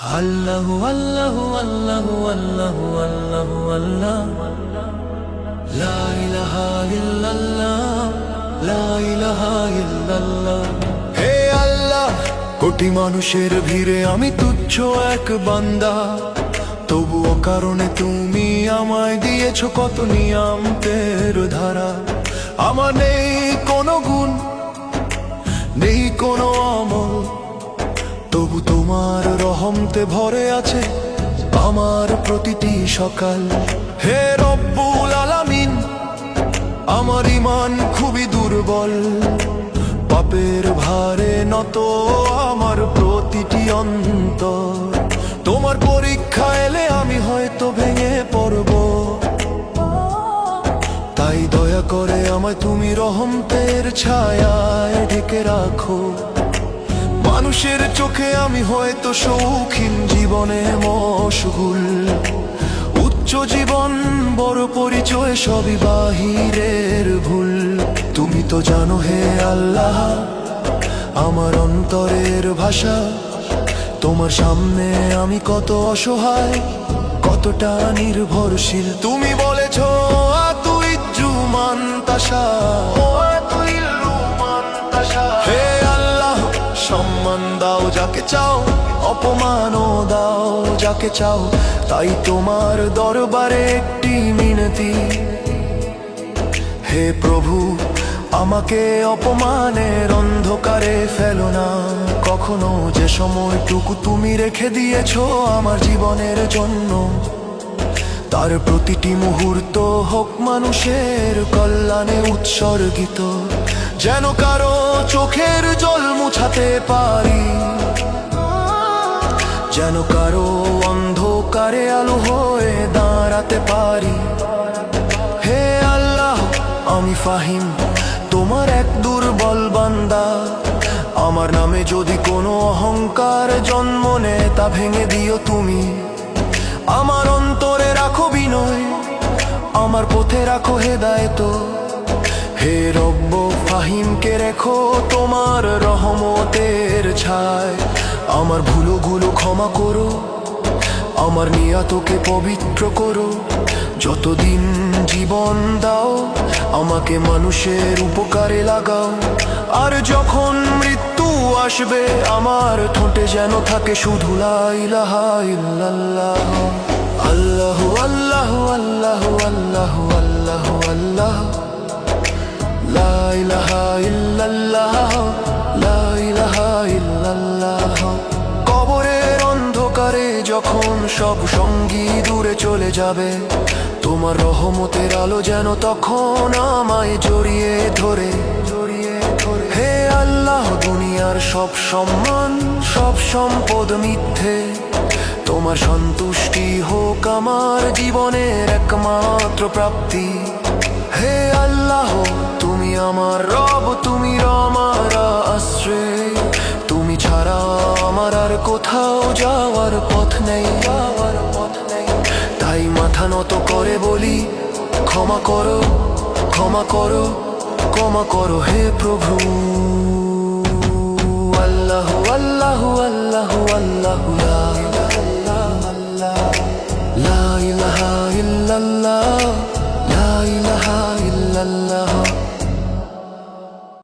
আল্লাহু আল্লাহু আল্লাহু আল্লাহু আল্লাহু আল্লাহ, লা ইলাহা ইল্লাল্লাহ, লা ইলাহা ইল্লাল্লাহ। হে আল্লাহ, কোটি মানুষের ভিড়ে আমি তুচ্ছ এক বান্দা, তবুও কারণে তুমি আমায় দিয়েছো কত নিয়ামতের ধারা। আমার নেই কোনো গুণ, নেই কোনো আমল, তবু তোমার রহমতে ভরে আছে আমার প্রতিটি সকাল। হে রব্বুল আলামিন, আমার ঈমান খুবই দুর্বল, পাপের ভারে নত আমার প্রতিটি অন্তর। তোমার পরীক্ষা এলে আমি হয়তো ভেঙে পড়ব, তাই দয়া করে আমায় তুমি রহমতের ছায়ায় ঢেকে রাখো। মানুষের চোখে আমি হয়তো শৌখিন জীবনে মশগুল, উচ্চ জীবন বড় পরিচয় সবই বাহিরের ভুল। তুমি তো জানো হে আল্লাহ আমার অন্তরের ভাষা, তোমার সামনে আমি কত অসহায়, কতটা নির্ভরশীল। তুমি বলেছ আতুইজ্জু মান তাশা, হে আল্লাহ সম্মান দাও যাকে চাও, অপমানও দাও যাকে চাও। তাই তোমার দরবারে একটি মিনতি, হে প্রভু আমাকে অপমানের অন্ধকারে ফেলো না কখনো। যে সময়টুকু তুমি রেখে দিয়েছো আমার জীবনের জন্য, তার প্রতিটি মুহূর্ত হোক মানুষের কল্যাণে উৎসর্গিত। যেন কারো চোখের জল মুছাতে পারি, যেন কারো অন্ধকারে আলো হয়ে দাঁড়াতে পারি। হে আল্লাহ, আমি ফাহিম তোমার এক দুর্বল বান্দা, আমার নামে যদি কোনো অহংকার জন্ম নেয় তা ভেঙে দিও তুমি। আমার অন্তরে রাখো বিনয়, আমার পথে রাখো হেদায়েত। হে রব্ব ফাহিমকে রেখো তোমার রহমতের ছায়। আমার ভুলগুলো ক্ষমা করো, আমার নিয়তকে পবিত্র করো। যতদিন জীবন দাও আমাকে মানুষের উপকারে লাগাও। আর যখন মৃত্যু আসবে আমার ঠোঁটে যেন থাকে শুধু লা ইলাহা ইল্লাল্লাহ। আল্লাহু আল্লাহু আল্লাহু আল্লাহু আল্লাহু আল্লাহ, লা ইলাহা ইল্লাল্লাহ, লা ইলাহা ইল্লাল্লাহ। কবরের অন্ধকারে যখন সব সঙ্গী দূরে চলে যাবে, তোমার রহমতের আলো যেন তখন আমায় জড়িয়ে ধরে। হে আল্লাহ, দুনিয়ার সব সম্মান সব সম্পদ মিথ্যে, তোমার সন্তুষ্টি হোক আমার জীবনের একমাত্র প্রাপ্তি। হে আল্লাহ, তুমি আমার রব, তুমি আমার আশ্রয়, তুমি ছাড়া আমার আর কোথাও যাওয়ার পথ নেই। তাই মাথা নত করে বলি ক্ষমা করো, ক্ষমা করো, ক্ষমা করো হে প্রভু।